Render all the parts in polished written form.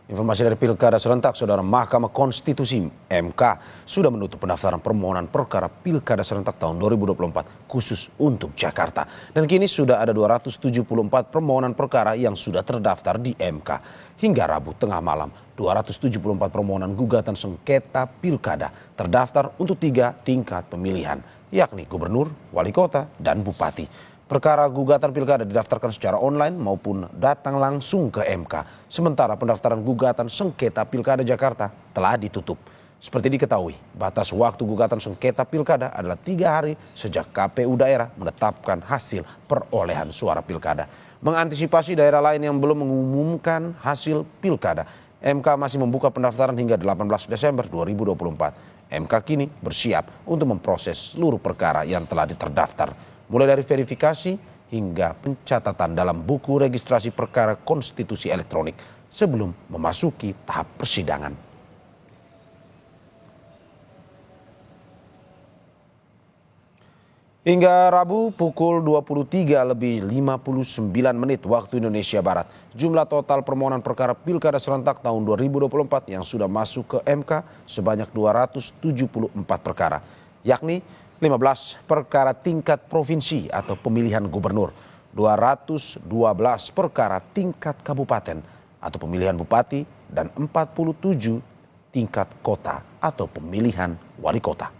Informasi dari Pilkada serentak, Saudara, Mahkamah Konstitusi (MK) sudah menutup pendaftaran permohonan perkara Pilkada serentak tahun 2024 khusus untuk Jakarta. Dan kini sudah ada 274 permohonan perkara yang sudah terdaftar di MK. Hingga Rabu tengah malam, 274 permohonan gugatan sengketa Pilkada terdaftar untuk 3 tingkat pemilihan, yakni Gubernur, Wali Kota, dan Bupati. Perkara gugatan pilkada didaftarkan secara online maupun datang langsung ke MK. Sementara pendaftaran gugatan sengketa Pilkada Jakarta telah ditutup. Seperti diketahui, batas waktu gugatan sengketa pilkada adalah 3 hari sejak KPU daerah menetapkan hasil perolehan suara pilkada. Mengantisipasi daerah lain yang belum mengumumkan hasil pilkada, MK masih membuka pendaftaran hingga 18 Desember 2024. MK kini bersiap untuk memproses seluruh perkara yang telah terdaftar, mulai dari verifikasi hingga pencatatan dalam buku registrasi perkara konstitusi elektronik sebelum memasuki tahap persidangan. Hingga Rabu pukul 23:59 waktu Indonesia Barat, jumlah total permohonan perkara Pilkada serentak tahun 2024 yang sudah masuk ke MK sebanyak 274 perkara, yakni 15 perkara tingkat provinsi atau pemilihan gubernur, 212 perkara tingkat kabupaten atau pemilihan bupati, dan 47 tingkat kota atau pemilihan wali kota.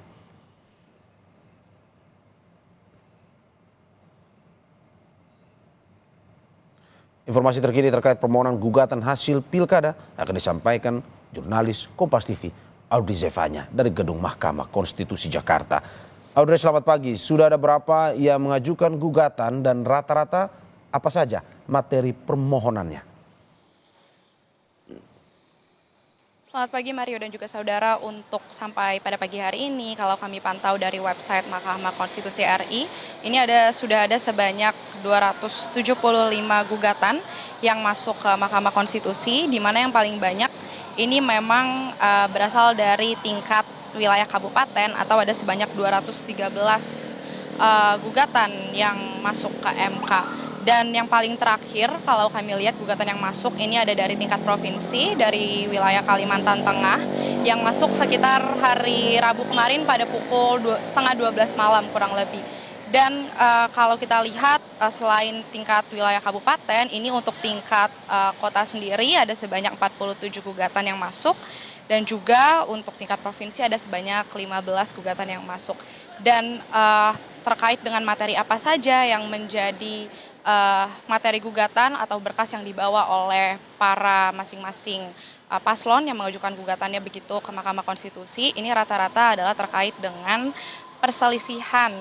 Informasi terkini terkait permohonan gugatan hasil pilkada akan disampaikan jurnalis Kompas TV Audrey Zevanya dari Gedung Mahkamah Konstitusi Jakarta. Audrey, selamat pagi. Sudah ada berapa yang mengajukan gugatan dan rata-rata apa saja materi permohonannya? Selamat pagi Mario dan juga saudara. Untuk sampai pada pagi hari ini, kalau kami pantau dari website Mahkamah Konstitusi RI, ini sudah ada sebanyak 275 gugatan yang masuk ke Mahkamah Konstitusi, di mana yang paling banyak ini memang berasal dari tingkat wilayah kabupaten, atau ada sebanyak 213 gugatan yang masuk ke MK. Dan yang paling terakhir, kalau kami lihat gugatan yang masuk ini ada dari tingkat provinsi, dari wilayah Kalimantan Tengah, yang masuk sekitar hari Rabu kemarin pada pukul 11:30 malam kurang lebih. Dan kalau kita lihat selain tingkat wilayah kabupaten, ini untuk tingkat kota sendiri ada sebanyak 47 gugatan yang masuk. Dan juga untuk tingkat provinsi ada sebanyak 15 gugatan yang masuk. Dan terkait dengan materi apa saja yang menjadi materi gugatan atau berkas yang dibawa oleh para masing-masing paslon yang mengajukan gugatannya begitu ke Mahkamah Konstitusi, ini rata-rata adalah terkait dengan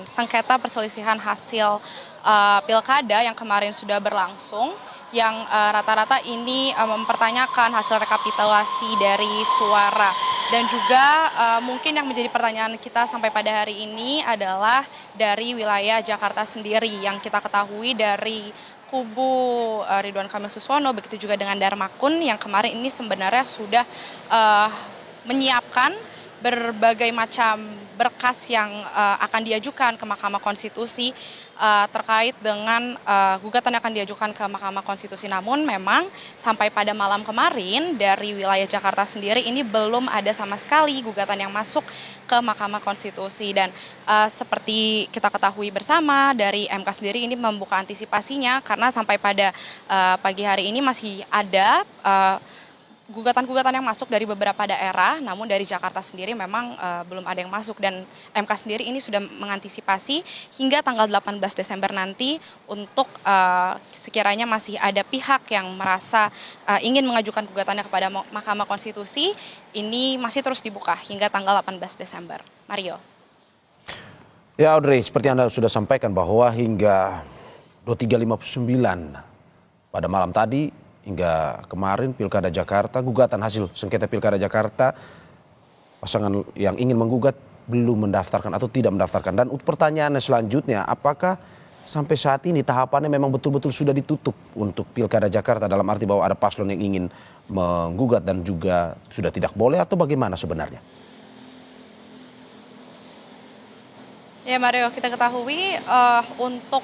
sengketa perselisihan hasil pilkada yang kemarin sudah berlangsung, yang rata-rata ini mempertanyakan hasil rekapitulasi dari suara. Dan juga mungkin yang menjadi pertanyaan kita sampai pada hari ini adalah dari wilayah Jakarta sendiri, yang kita ketahui dari kubu Ridwan Kamil Suswono, begitu juga dengan Darmakun yang kemarin ini sebenarnya sudah menyiapkan berbagai macam berkas yang akan diajukan ke Mahkamah Konstitusi terkait dengan gugatan yang akan diajukan ke Mahkamah Konstitusi. Namun memang sampai pada malam kemarin dari wilayah Jakarta sendiri ini belum ada sama sekali gugatan yang masuk ke Mahkamah Konstitusi. Dan seperti kita ketahui bersama, dari MK sendiri ini membuka antisipasinya, karena sampai pada pagi hari ini masih ada gugatan-gugatan yang masuk dari beberapa daerah, namun dari Jakarta sendiri memang belum ada yang masuk. Dan MK sendiri ini sudah mengantisipasi hingga tanggal 18 Desember nanti untuk sekiranya masih ada pihak yang merasa ingin mengajukan gugatannya kepada Mahkamah Konstitusi, ini masih terus dibuka hingga tanggal 18 Desember. Mario. Ya Audrey, seperti Anda sudah sampaikan bahwa hingga 23:59 pada malam tadi, hingga kemarin Pilkada Jakarta, gugatan hasil sengketa Pilkada Jakarta, pasangan yang ingin menggugat belum mendaftarkan atau tidak mendaftarkan. Dan pertanyaannya selanjutnya, apakah sampai saat ini tahapannya memang betul-betul sudah ditutup untuk Pilkada Jakarta, dalam arti bahwa ada paslon yang ingin menggugat dan juga sudah tidak boleh, atau bagaimana sebenarnya? Ya Mario, kita ketahui untuk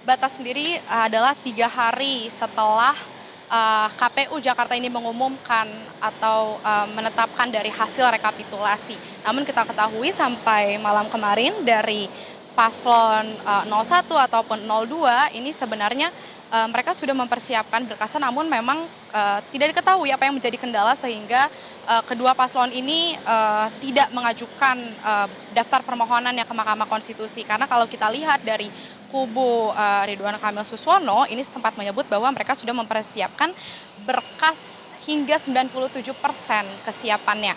batas sendiri adalah 3 hari setelah KPU Jakarta ini mengumumkan atau menetapkan dari hasil rekapitulasi. Namun kita ketahui sampai malam kemarin dari paslon 01 ataupun 02 ini sebenarnya mereka sudah mempersiapkan berkas, namun memang tidak diketahui apa yang menjadi kendala sehingga kedua paslon ini tidak mengajukan daftar permohonannya ke Mahkamah Konstitusi. Karena kalau kita lihat dari kubu Ridwan Kamil Suswono ini sempat menyebut bahwa mereka sudah mempersiapkan berkas hingga 97% kesiapannya.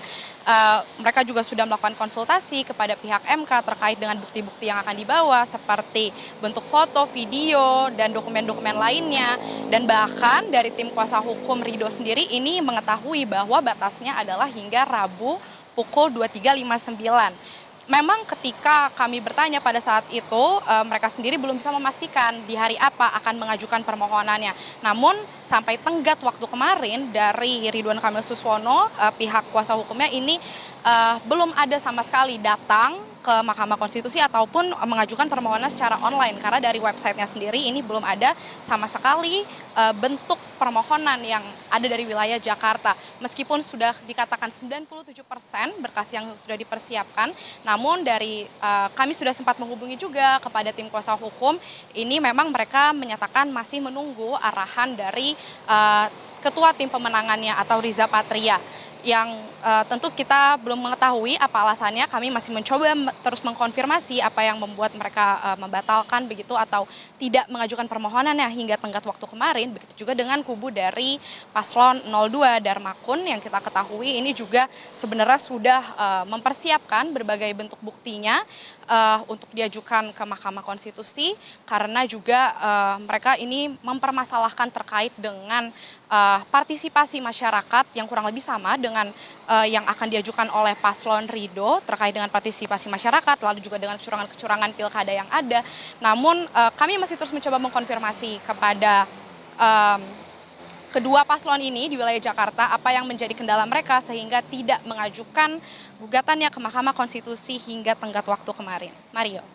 Mereka juga sudah melakukan konsultasi kepada pihak MK terkait dengan bukti-bukti yang akan dibawa seperti bentuk foto, video, dan dokumen-dokumen lainnya. Dan bahkan dari tim kuasa hukum Ridho sendiri ini mengetahui bahwa batasnya adalah hingga Rabu pukul 23.59. Memang ketika kami bertanya pada saat itu, mereka sendiri belum bisa memastikan di hari apa akan mengajukan permohonannya. Namun sampai tenggat waktu kemarin dari Ridwan Kamil Suswono, pihak kuasa hukumnya ini belum ada sama sekali datang ke Mahkamah Konstitusi ataupun mengajukan permohonan secara online. Karena dari websitenya sendiri ini belum ada sama sekali bentuk permohonan yang ada dari wilayah Jakarta. Meskipun sudah dikatakan 97% berkas yang sudah dipersiapkan, namun dari kami sudah sempat menghubungi juga kepada tim kuasa hukum, ini memang mereka menyatakan masih menunggu arahan dari ketua tim pemenangannya atau Riza Patria. Yang tentu kita belum mengetahui apa alasannya, kami masih mencoba terus mengkonfirmasi apa yang membuat mereka membatalkan begitu atau tidak mengajukan permohonannya hingga tenggat waktu kemarin. Begitu juga dengan kubu dari paslon 02 Darmakun yang kita ketahui ini juga sebenarnya sudah mempersiapkan berbagai bentuk buktinya untuk diajukan ke Mahkamah Konstitusi, karena juga mereka ini mempermasalahkan terkait dengan partisipasi masyarakat yang kurang lebih sama dengan yang akan diajukan oleh paslon Ridho terkait dengan partisipasi masyarakat, lalu juga dengan kecurangan-kecurangan pilkada yang ada. Namun kami masih terus mencoba mengkonfirmasi kepada kedua paslon ini di wilayah Jakarta apa yang menjadi kendala mereka sehingga tidak mengajukan gugatannya ke Mahkamah Konstitusi hingga tenggat waktu kemarin. Mario.